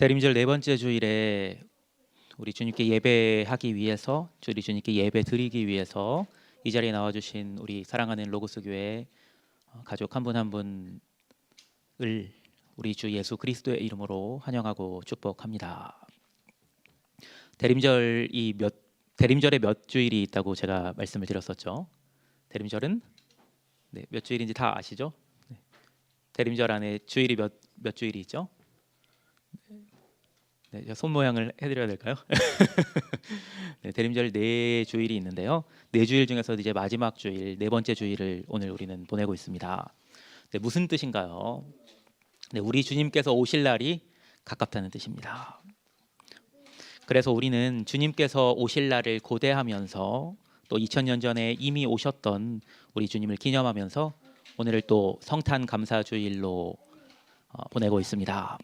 대림절 네 번째 주일에 우리 주님께 예배하기 위해서, 우리 주님께 예배 드리기 위해서 이 자리에 나와주신 우리 사랑하는 로고스 교회 가족 한 분 한 분을 우리 주 예수 그리스도의 이름으로 환영하고 축복합니다. 대림절에 몇 주일이 있다고 제가 말씀을 드렸었죠. 대림절은 몇 주일인지 다 아시죠? 대림절 안에 주일이 몇 주일이 있죠? 제가 손 모양을 해드려야 될까요? 대림절 네 주일이 있는데요. 네 주일 중에서 이제 마지막 주일, 네 번째 주일을 오늘 우리는 보내고 있습니다. 무슨 뜻인가요? 우리 주님께서 오실 날이 가깝다는 뜻입니다. 그래서 우리는 주님께서 오실 날을 고대하면서 또 2000년 전에 이미 오셨던 우리 주님을 기념하면서 오늘을 또 성탄 감사 주일로 보내고 있습니다.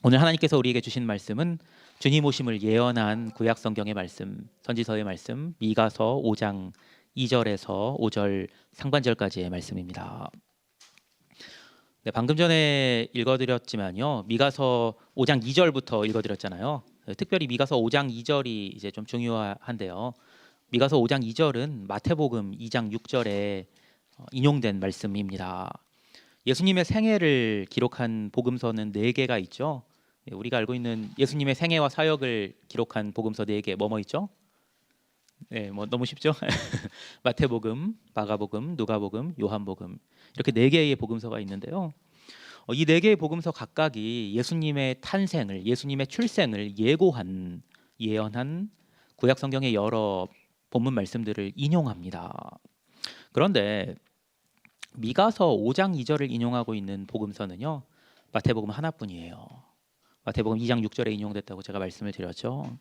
오늘 하나님께서 우리에게 주신 말씀은 주님 오심을 예언한 구약 성경의 말씀, 선지서의 말씀, 미가서 5장 2절에서 5절 상반절까지의 말씀입니다. 방금 전에 읽어드렸지만요, 미가서 5장 2절부터 읽어드렸잖아요. 특별히 미가서 5장 2절이 이제 좀 중요한데요. 미가서 5장 2절은 마태복음 2장 6절에 인용된 말씀입니다. 예수님의 생애를 기록한 복음서는 4개가 있죠. 우리가 알고 있는 예수님의 생애와 사역을 기록한 복음서 4개 뭐뭐 있죠? 너무 쉽죠? 마태복음, 마가복음, 누가복음, 요한복음 이렇게 4개의 복음서가 있는데요. 이 4개의 복음서 각각이 예수님의 탄생을, 예수님의 출생을 예언한 구약 성경의 여러 본문 말씀들을 인용합니다. 그런데 미가서 5장 2절을 인용하고 있는 복음서는요, 마태복음 하나뿐이에요. 마태복음 2장 6절에 인용됐다고 제가 말씀을 드렸죠.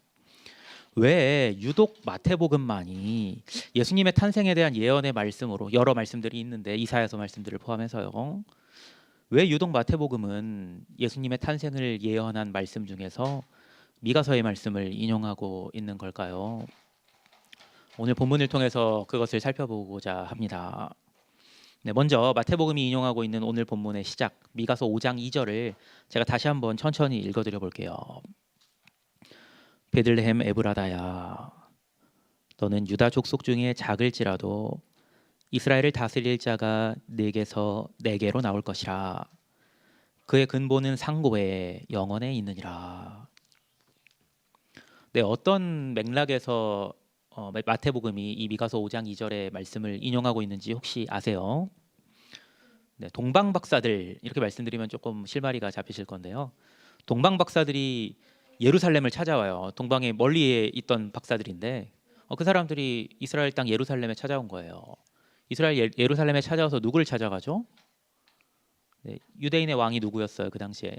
왜 유독 마태복음만이 예수님의 탄생에 대한 예언의 말씀으로, 여러 말씀들이 있는데 이사야서 말씀들을 포함해서요, 왜 유독 마태복음은 예수님의 탄생을 예언한 말씀 중에서 미가서의 말씀을 인용하고 있는 걸까요? 오늘 본문을 통해서 그것을 살펴보고자 합니다. 먼저 마태복음이 인용하고 있는 오늘 본문의 시작, 미가서 5장 2절을 제가 다시 한번 천천히 읽어드려 볼게요. 베들레헴 에브라다야, 너는 유다 족속 중에 작을지라도 이스라엘을 다스릴 자가 네게서 네게로 나올 것이라. 그의 근본은 상고에 영원에 있느니라. 어떤 맥락에서 마태복음이 이 미가서 5장 2절의 말씀을 인용하고 있는지 혹시 아세요? 동방박사들, 이렇게 말씀드리면 조금 실마리가 잡히실 건데요. 동방박사들이 예루살렘을 찾아와요. 동방에 멀리에 있던 박사들인데 그 사람들이 이스라엘 땅 예루살렘에 찾아온 거예요. 이스라엘 예루살렘에 찾아와서 누구를 찾아가죠? 유대인의 왕이 누구였어요? 그 당시에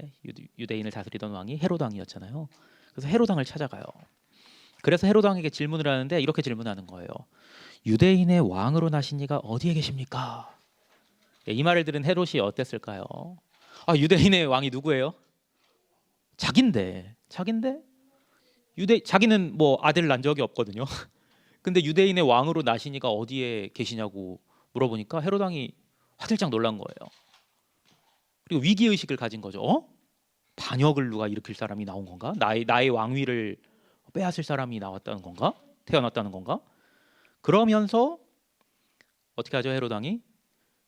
유대인을 다스리던 왕이 헤롯 왕이었잖아요. 그래서 헤롯 왕을 찾아가요. 그래서 헤롯 왕에게 질문을 하는데 이렇게 질문하는 거예요. 유대인의 왕으로 나신 이가 어디에 계십니까? 이 말을 들은 헤롯이 어땠을까요? 유대인의 왕이 누구예요? 자기인데 자기는 뭐 아들 난 적이 없거든요. 근데 유대인의 왕으로 나신 이가 어디에 계시냐고 물어보니까 헤롯 왕이 화들짝 놀란 거예요. 그리고 위기 의식을 가진 거죠. 반역을 누가 일으킬 사람이 나온 건가? 나의 왕위를 빼앗을 사람이 나왔다는 건가? 태어났다는 건가? 그러면서 어떻게 하죠? 헤롯 왕이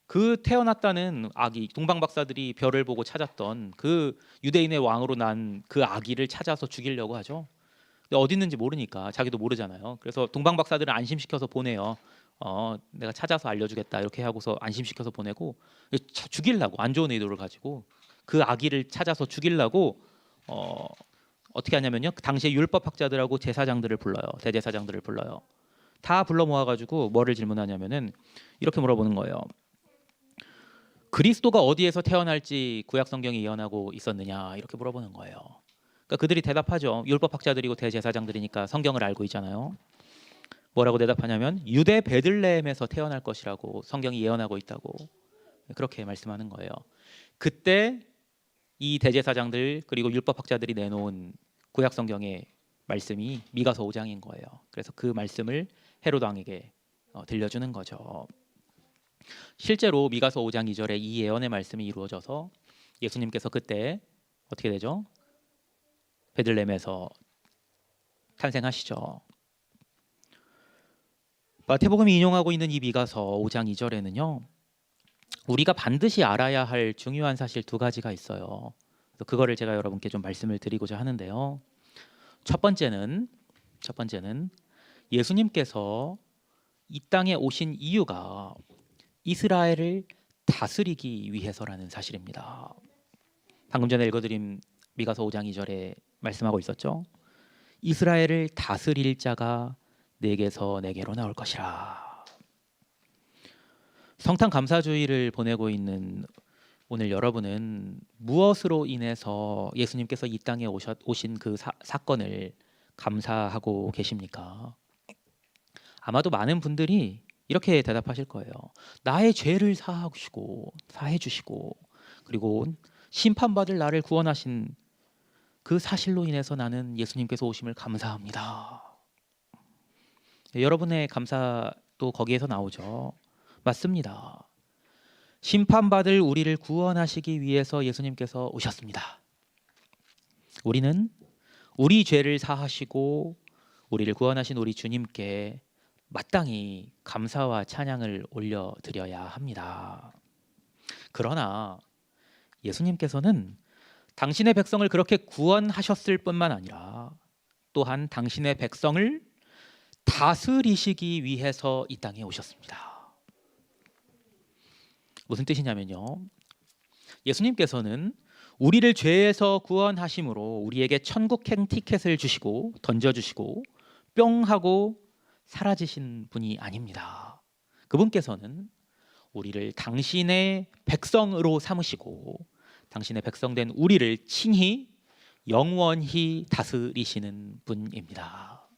그 태어났다는 아기, 동방박사들이 별을 보고 찾았던 그 유대인의 왕으로 난 그 아기를 찾아서 죽이려고 하죠. 근데 어디 있는지 모르니까, 자기도 모르잖아요. 그래서 동방박사들은 안심시켜서 보내요. 내가 찾아서 알려주겠다 이렇게 하고서 안심시켜서 보내고, 죽이려고, 안 좋은 의도를 가지고 그 아기를 찾아서 죽이려고 어떻게 하냐면요, 그 당시에 율법학자들하고 제사장들을 불러요. 대제사장들을 불러요. 다 불러 모아가지고 뭐를 질문하냐면은 이렇게 물어보는 거예요. 그리스도가 어디에서 태어날지 구약 성경이 예언하고 있었느냐, 이렇게 물어보는 거예요. 그러니까 그들이 대답하죠. 율법학자들이고 대제사장들이니까 성경을 알고 있잖아요. 뭐라고 대답하냐면 유대 베들레헴에서 태어날 것이라고 성경이 예언하고 있다고, 그렇게 말씀하는 거예요. 그때 이 대제사장들 그리고 율법학자들이 내놓은 구약 성경의 말씀이 미가서 5장인 거예요. 그래서 그 말씀을 헤롯 왕에게 들려주는 거죠. 실제로 미가서 5장 2절에 이 예언의 말씀이 이루어져서 예수님께서 그때 어떻게 되죠? 베들레헴에서 탄생하시죠. 마태복음이 인용하고 있는 이 미가서 5장 2절에는요. 우리가 반드시 알아야 할 중요한 사실 두 가지가 있어요. 그래서 그거를 제가 여러분께 좀 말씀을 드리고자 하는데요. 첫 번째는 예수님께서 이 땅에 오신 이유가 이스라엘을 다스리기 위해서라는 사실입니다. 방금 전에 읽어드린 미가서 5장 2절에 말씀하고 있었죠. 이스라엘을 다스릴 자가 내게서 내게로 나올 것이라. 성탄 감사주의를 보내고 있는 오늘 여러분은 무엇으로 인해서 예수님께서 이 땅에 오신 그 사건을 감사하고 계십니까? 아마도 많은 분들이 이렇게 대답하실 거예요. 나의 죄를 사해 주시고 그리고 심판받을 나를 구원하신 그 사실로 인해서 나는 예수님께서 오심을 감사합니다. 여러분의 감사도 거기에서 나오죠. 맞습니다. 심판받을 우리를 구원하시기 위해서 예수님께서 오셨습니다. 우리는 우리 죄를 사하시고 우리를 구원하신 우리 주님께 마땅히 감사와 찬양을 올려드려야 합니다. 그러나 예수님께서는 당신의 백성을 그렇게 구원하셨을 뿐만 아니라 또한 당신의 백성을 다스리시기 위해서 이 땅에 오셨습니다. 무슨 뜻이냐면요. 예수님께서는 우리를 죄에서 구원하심으로 우리에게 천국행 티켓을 주시고 던져주시고 뿅 하고 사라지신 분이 아닙니다. 그분께서는 우리를 당신의 백성으로 삼으시고 당신의 백성된 우리를 친히 영원히 다스리시는 분입니다.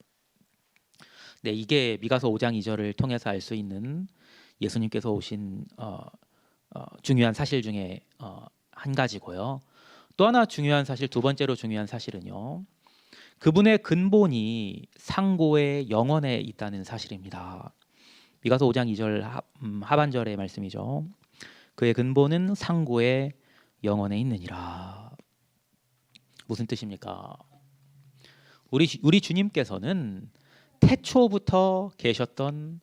네, 이게 미가서 5장 2절을 통해서 알 수 있는 예수님께서 오신 중요한 사실 중에 한 가지고요. 또 하나 중요한 사실, 두 번째로 중요한 사실은요. 그분의 근본이 상고의 영원에 있다는 사실입니다. 미가서 5장 2절 하반절의 말씀이죠. 그의 근본은 상고의 영원에 있느니라. 무슨 뜻입니까? 우리 주님께서는 태초부터 계셨던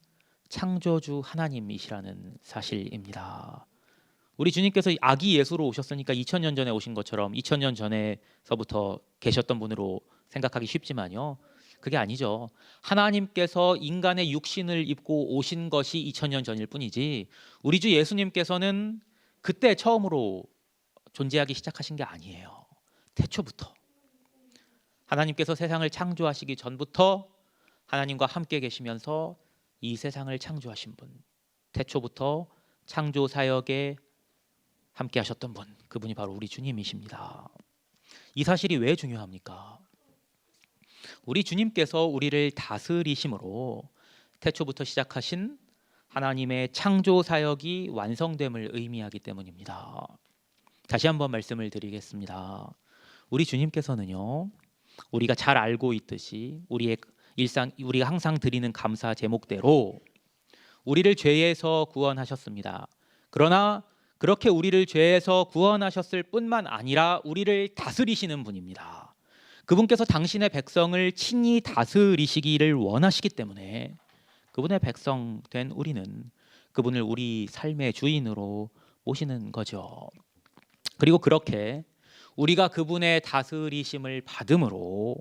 창조주 하나님이시라는 사실입니다. 우리 주님께서 아기 예수로 오셨으니까 2000년 전에 오신 것처럼 2000년 전에서부터 계셨던 분으로 생각하기 쉽지만요. 그게 아니죠. 하나님께서 인간의 육신을 입고 오신 것이 2000년 전일 뿐이지 우리 주 예수님께서는 그때 처음으로 존재하기 시작하신 게 아니에요. 태초부터. 하나님께서 세상을 창조하시기 전부터 하나님과 함께 계시면서 이 세상을 창조하신 분, 태초부터 창조 사역에 함께 하셨던 분, 그분이 바로 우리 주님이십니다. 이 사실이 왜 중요합니까? 우리 주님께서 우리를 다스리심으로 태초부터 시작하신 하나님의 창조 사역이 완성됨을 의미하기 때문입니다. 다시 한번 말씀을 드리겠습니다. 우리 주님께서는요, 우리가 잘 알고 있듯이 우리의 일상, 우리가 항상 드리는 감사 제목대로 우리를 죄에서 구원하셨습니다. 그러나 그렇게 우리를 죄에서 구원하셨을 뿐만 아니라 우리를 다스리시는 분입니다. 그분께서 당신의 백성을 친히 다스리시기를 원하시기 때문에 그분의 백성 된 우리는 그분을 우리 삶의 주인으로 모시는 거죠. 그리고 그렇게 우리가 그분의 다스리심을 받음으로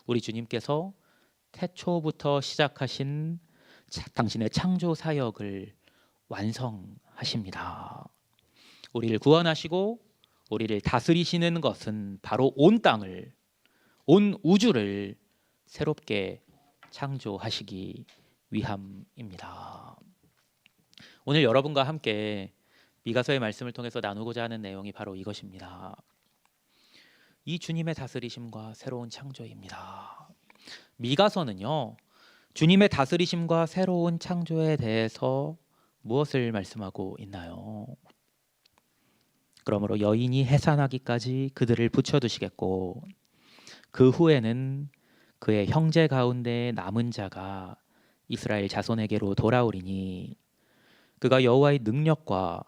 우리 주님께서 태초부터 시작하신 당신의 창조 사역을 완성하십니다. 우리를 구원하시고 우리를 다스리시는 것은 바로 온 땅을, 온 우주를 새롭게 창조하시기 위함입니다. 오늘 여러분과 함께 미가서의 말씀을 통해서 나누고자 하는 내용이 바로 이것입니다. 이 주님의 다스리심과 새로운 창조입니다. 미가서는요, 주님의 다스리심과 새로운 창조에 대해서 무엇을 말씀하고 있나요? 그러므로 여인이 해산하기까지 그들을 붙여두시겠고 그 후에는 그의 형제 가운데 남은 자가 이스라엘 자손에게로 돌아오리니 그가 여호와의 능력과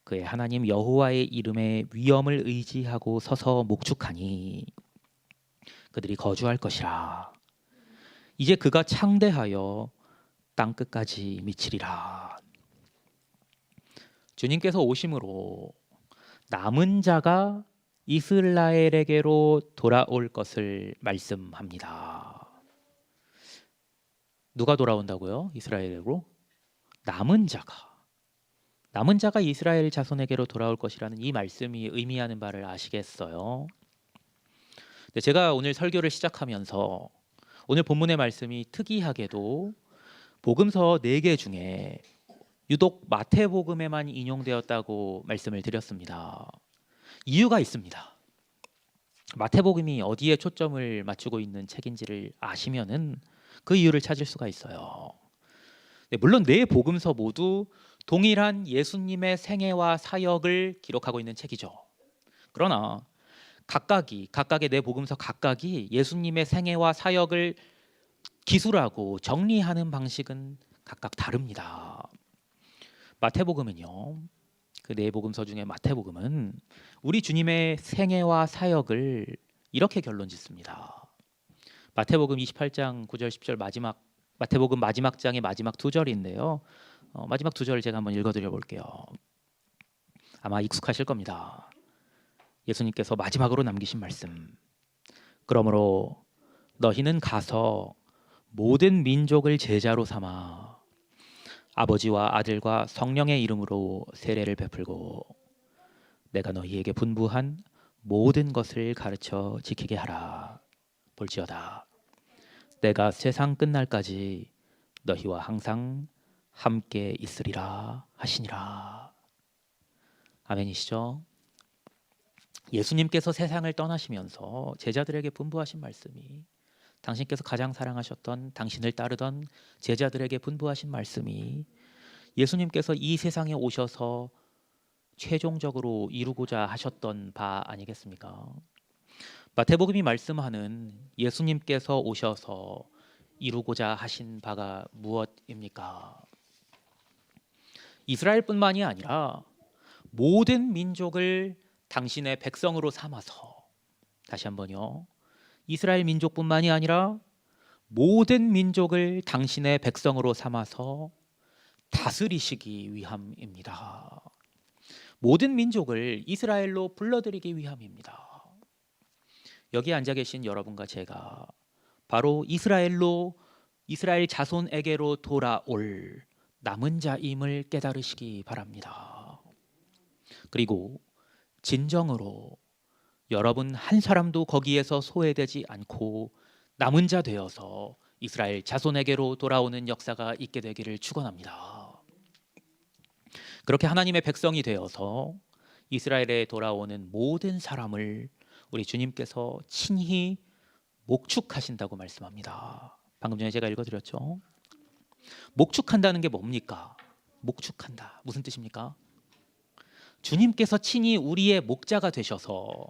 그의 하나님 여호와의 이름의 위엄을 의지하고 서서 목축하니 그들이 거주할 것이라. 이제 그가 창대하여 땅 끝까지 미치리라. 주님께서 오심으로 남은 자가 이스라엘에게로 돌아올 것을 말씀합니다. 누가 돌아온다고요? 이스라엘에게로? 남은 자가 이스라엘 자손에게로 돌아올 것이라는 이 말씀이 의미하는 바를 아시겠어요? 네, 제가 오늘 설교를 시작하면서 오늘 본문의 말씀이 특이하게도 복음서 4개 중에 유독 마태복음에만 인용되었다고 말씀을 드렸습니다. 이유가 있습니다. 마태복음이 어디에 초점을 맞추고 있는 책인지를 아시면은 그 이유를 찾을 수가 있어요. 네, 물론 네 복음서 모두 동일한 예수님의 생애와 사역을 기록하고 있는 책이죠. 그러나 각각의 네 복음서 각각이 예수님의 생애와 사역을 기술하고 정리하는 방식은 각각 다릅니다. 마태복음은요, 그 네 복음서 중에 마태복음은 우리 주님의 생애와 사역을 이렇게 결론짓습니다. 마태복음 28장 9절 10절 마태복음 마지막 장의 마지막 2절인데요. 마지막 2절을 제가 한번 읽어드려 볼게요. 아마 익숙하실 겁니다. 예수님께서 마지막으로 남기신 말씀. 그러므로 너희는 가서 모든 민족을 제자로 삼아 아버지와 아들과 성령의 이름으로 세례를 베풀고 내가 너희에게 분부한 모든 것을 가르쳐 지키게 하라. 볼지어다 내가 세상 끝날까지 너희와 항상 함께 있으리라 하시니라. 아멘이시죠? 예수님께서 세상을 떠나시면서 제자들에게 분부하신 말씀이, 당신께서 가장 사랑하셨던, 당신을 따르던 제자들에게 분부하신 말씀이 예수님께서 이 세상에 오셔서 최종적으로 이루고자 하셨던 바 아니겠습니까? 마태복음이 말씀하는 예수님께서 오셔서 이루고자 하신 바가 무엇입니까? 이스라엘뿐만이 아니라 모든 민족을 당신의 백성으로 삼아서, 다시 한번요, 이스라엘 민족뿐만이 아니라 모든 민족을 당신의 백성으로 삼아서 다스리시기 위함입니다. 모든 민족을 이스라엘로 불러들이기 위함입니다. 여기 앉아 계신 여러분과 제가 바로 이스라엘 자손에게로 돌아올 남은 자임을 깨달으시기 바랍니다. 그리고 진정으로 여러분 한 사람도 거기에서 소외되지 않고 남은 자 되어서 이스라엘 자손에게로 돌아오는 역사가 있게 되기를 축원합니다. 그렇게 하나님의 백성이 되어서 이스라엘에 돌아오는 모든 사람을 우리 주님께서 친히 목축하신다고 말씀합니다. 방금 전에 제가 읽어드렸죠. 목축한다는 게 뭡니까? 목축한다, 무슨 뜻입니까? 주님께서 친히 우리의 목자가 되셔서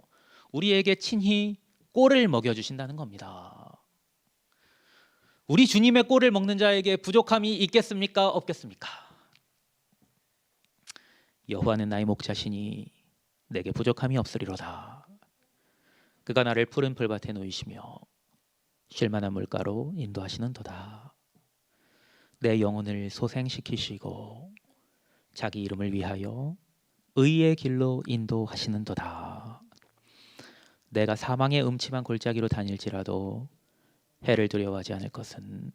우리에게 친히 꼴을 먹여주신다는 겁니다. 우리 주님의 꼴을 먹는 자에게 부족함이 있겠습니까? 없겠습니까? 여호와는 나의 목자시니 내게 부족함이 없으리로다. 그가 나를 푸른 풀밭에 놓이시며 쉴 만한 물가로 인도하시는도다. 내 영혼을 소생시키시고 자기 이름을 위하여 의의 길로 인도하시는도다. 내가 사망의 음침한 골짜기로 다닐지라도 해를 두려워하지 않을 것은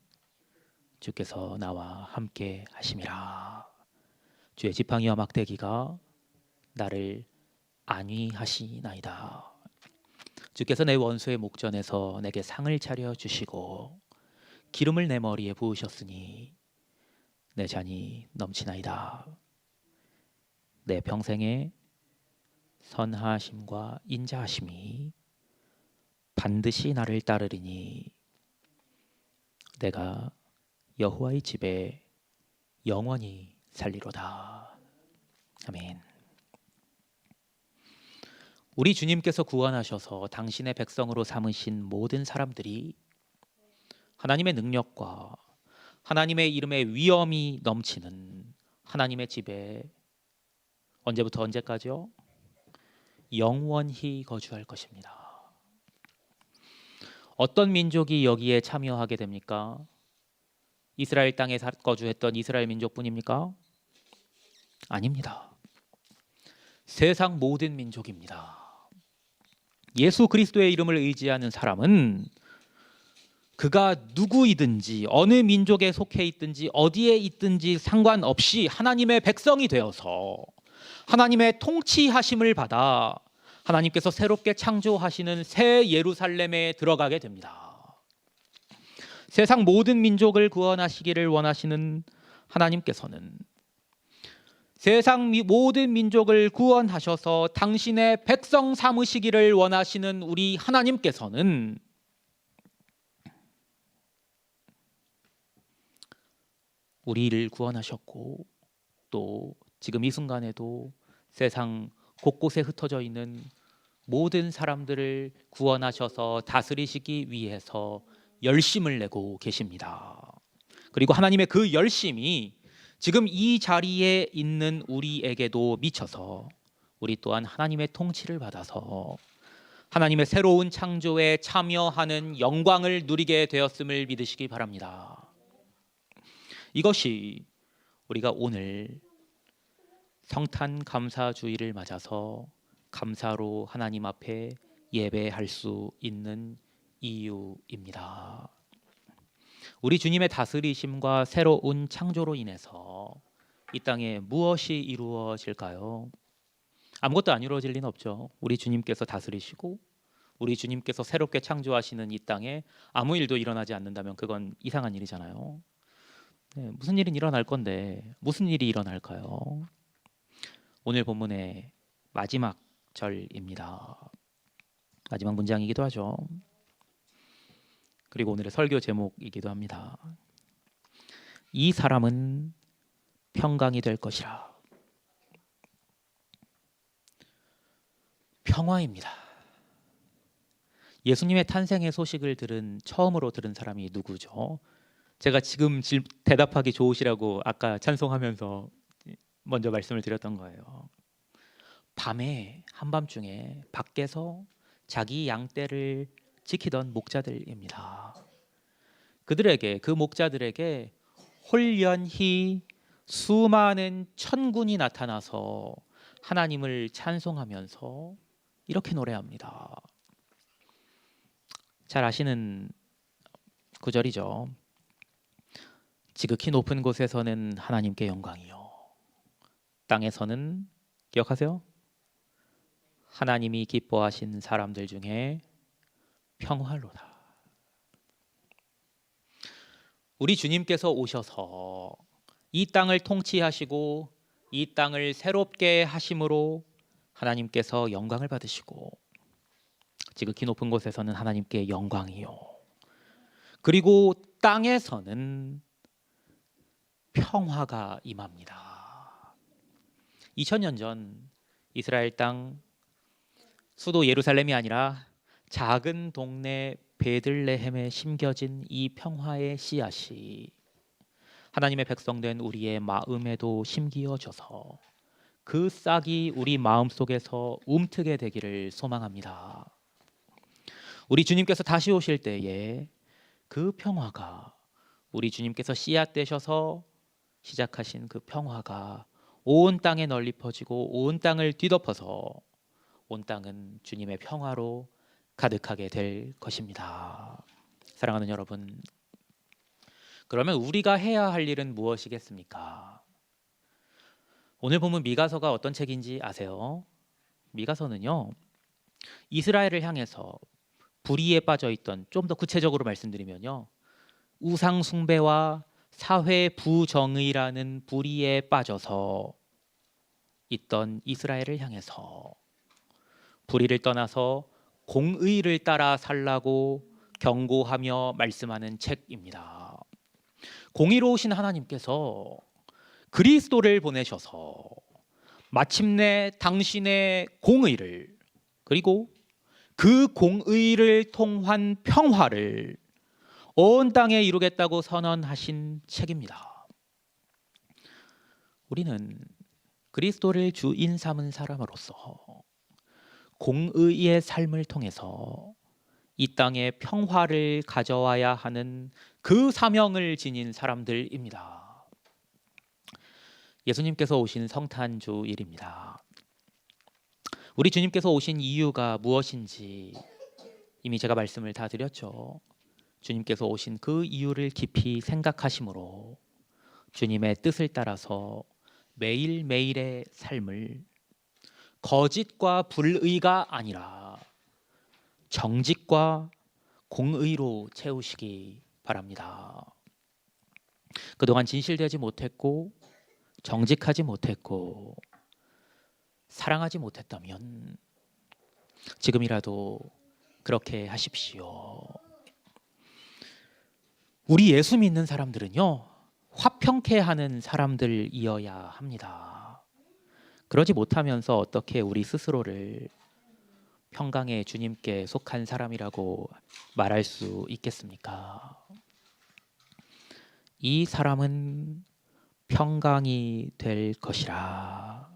주께서 나와 함께 하심이라. 주의 지팡이와 막대기가 나를 안위하시나이다. 주께서 내 원수의 목전에서 내게 상을 차려 주시고 기름을 내 머리에 부으셨으니 내 잔이 넘치나이다. 내 평생에 선하심과 인자하심이 반드시 나를 따르리니 내가 여호와의 집에 영원히 살리로다. 아멘. 우리 주님께서 구원하셔서 당신의 백성으로 삼으신 모든 사람들이 하나님의 능력과 하나님의 이름의 위엄이 넘치는 하나님의 집에 언제부터 언제까지요? 영원히 거주할 것입니다. 어떤 민족이 여기에 참여하게 됩니까? 이스라엘 땅에 거주했던 이스라엘 민족뿐입니까? 아닙니다. 세상 모든 민족입니다. 예수 그리스도의 이름을 의지하는 사람은 그가 누구이든지 어느 민족에 속해 있든지 어디에 있든지 상관없이 하나님의 백성이 되어서 하나님의 통치하심을 받아 하나님께서 새롭게 창조하시는 새 예루살렘에 들어가게 됩니다. 세상 모든 민족을 구원하시기를 원하시는 하나님께서는 세상 모든 민족을 구원하셔서 당신의 백성 삼으시기를 원하시는 우리 하나님께서는 우리를 구원하셨고 또 지금 이 순간에도 세상 곳곳에 흩어져 있는 모든 사람들을 구원하셔서 다스리시기 위해서 열심을 내고 계십니다. 그리고 하나님의 그 열심이 지금 이 자리에 있는 우리에게도 미쳐서 우리 또한 하나님의 통치를 받아서 하나님의 새로운 창조에 참여하는 영광을 누리게 되었음을 믿으시기 바랍니다. 이것이 우리가 오늘 성탄 감사주일을 맞아서 감사로 하나님 앞에 예배할 수 있는 이유입니다. 우리 주님의 다스리심과 새로운 창조로 인해서 이 땅에 무엇이 이루어질까요? 아무것도 안 이루어질 리는 없죠. 우리 주님께서 다스리시고 우리 주님께서 새롭게 창조하시는 이 땅에 아무 일도 일어나지 않는다면 그건 이상한 일이잖아요. 네, 무슨 일은 일어날 건데 무슨 일이 일어날까요? 오늘 본문의 마지막 절입니다. 마지막 문장이기도 하죠. 그리고 오늘의 설교 제목이기도 합니다. 이 사람은 평강이 될 것이라. 평화입니다. 예수님의 탄생의 소식을 처음으로 들은 사람이 누구죠? 제가 지금 대답하기 좋으시라고 아까 찬송하면서 먼저 말씀을 드렸던 거예요. 밤에 한밤중에 밖에서 자기 양떼를 지키던 목자들입니다. 그 목자들에게 홀연히 수많은 천군이 나타나서 하나님을 찬송하면서 이렇게 노래합니다. 잘 아시는 구절이죠. 지극히 높은 곳에서는 하나님께 영광이요, 땅에서는 기억하세요? 하나님이 기뻐하신 사람들 중에 평화로다. 우리 주님께서 오셔서 이 땅을 통치하시고 이 땅을 새롭게 하심으로 하나님께서 영광을 받으시고 지극히 높은 곳에서는 하나님께 영광이요, 그리고 땅에서는 평화가 임합니다. 2000년 전 이스라엘 땅 수도 예루살렘이 아니라 작은 동네 베들레헴에 심겨진 이 평화의 씨앗이 하나님의 백성된 우리의 마음에도 심기어져서 그 싹이 우리 마음속에서 움트게 되기를 소망합니다. 우리 주님께서 다시 오실 때에 그 평화가, 우리 주님께서 씨앗 되셔서 시작하신 그 평화가 온 땅에 널리 퍼지고 온 땅을 뒤덮어서 온 땅은 주님의 평화로 가득하게 될 것입니다. 사랑하는 여러분, 그러면 우리가 해야 할 일은 무엇이겠습니까? 오늘 보면 미가서가 어떤 책인지 아세요? 미가서는요, 이스라엘을 향해서 불의에 빠져 있던, 좀 더 구체적으로 말씀드리면요, 우상 숭배와 사회 부정의라는 불의에 빠져서 있던 이스라엘을 향해서 불의를 떠나서 공의를 따라 살라고 경고하며 말씀하는 책입니다. 공의로우신 하나님께서 그리스도를 보내셔서 마침내 당신의 공의를, 그리고 그 공의를 통한 평화를 온 땅에 이루겠다고 선언하신 책입니다. 우리는 그리스도를 주인 삼은 사람으로서 공의의 삶을 통해서 이 땅에 평화를 가져와야 하는 그 사명을 지닌 사람들입니다. 예수님께서 오신 성탄주일입니다. 우리 주님께서 오신 이유가 무엇인지 이미 제가 말씀을 다 드렸죠. 주님께서 오신 그 이유를 깊이 생각하심으로 주님의 뜻을 따라서 매일매일의 삶을 거짓과 불의가 아니라 정직과 공의로 채우시기 바랍니다. 그동안 진실되지 못했고 정직하지 못했고 사랑하지 못했다면 지금이라도 그렇게 하십시오. 우리 예수 믿는 사람들은요, 화평케 하는 사람들이어야 합니다. 그러지 못하면서 어떻게 우리 스스로를 평강의 주님께 속한 사람이라고 말할 수 있겠습니까? 이 사람은 평강이 될 것이라.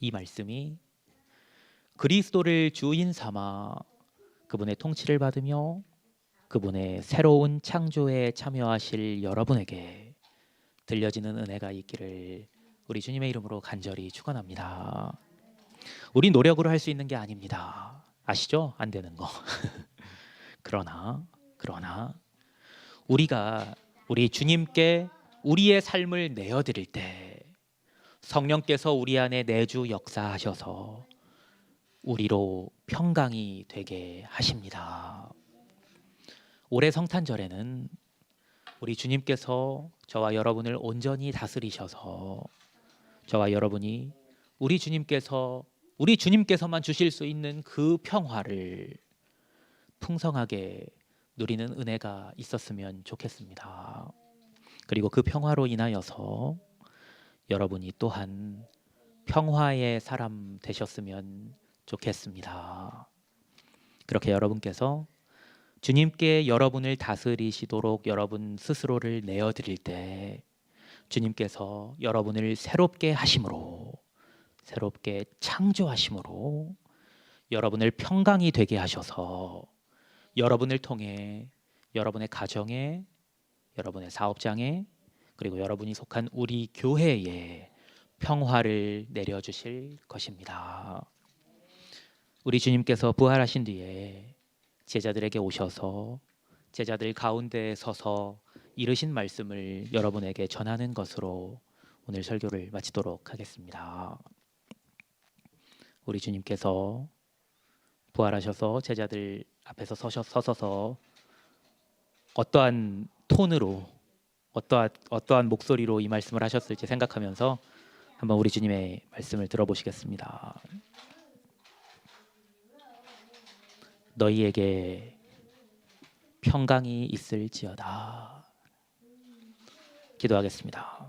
이 말씀이 그리스도를 주인 삼아 그분의 통치를 받으며 그분의 새로운 창조에 참여하실 여러분에게 들려지는 은혜가 있기를 우리 주님의 이름으로 간절히 축원합니다. 우리 노력으로 할 수 있는 게 아닙니다. 아시죠? 안 되는 거. 그러나 우리가 우리 주님께 우리의 삶을 내어드릴 때 성령께서 우리 안에 내주 역사하셔서 우리로 평강이 되게 하십니다. 올해 성탄절에는 우리 주님께서 저와 여러분을 온전히 다스리셔서 저와 여러분이 우리 주님께서만 주실 수 있는 그 평화를 풍성하게 누리는 은혜가 있었으면 좋겠습니다. 그리고 그 평화로 인하여서 여러분이 또한 평화의 사람 되셨으면 좋겠습니다. 그렇게 여러분께서 주님께 여러분을 다스리시도록 여러분 스스로를 내어드릴 때 주님께서 여러분을 새롭게 하심으로, 새롭게 창조하심으로 여러분을 평강이 되게 하셔서 여러분을 통해 여러분의 가정에, 여러분의 사업장에, 그리고 여러분이 속한 우리 교회에 평화를 내려주실 것입니다. 우리 주님께서 부활하신 뒤에 제자들에게 오셔서 제자들 가운데 서서 이르신 말씀을 여러분에게 전하는 것으로 오늘 설교를 마치도록 하겠습니다. 우리 주님께서 부활하셔서 제자들 앞에서 서셔서 어떠한 톤으로 어떠한 목소리로 이 말씀을 하셨을지 생각하면서 한번 우리 주님의 말씀을 들어보시겠습니다. 너희에게 평강이 있을지어다. 기도하겠습니다.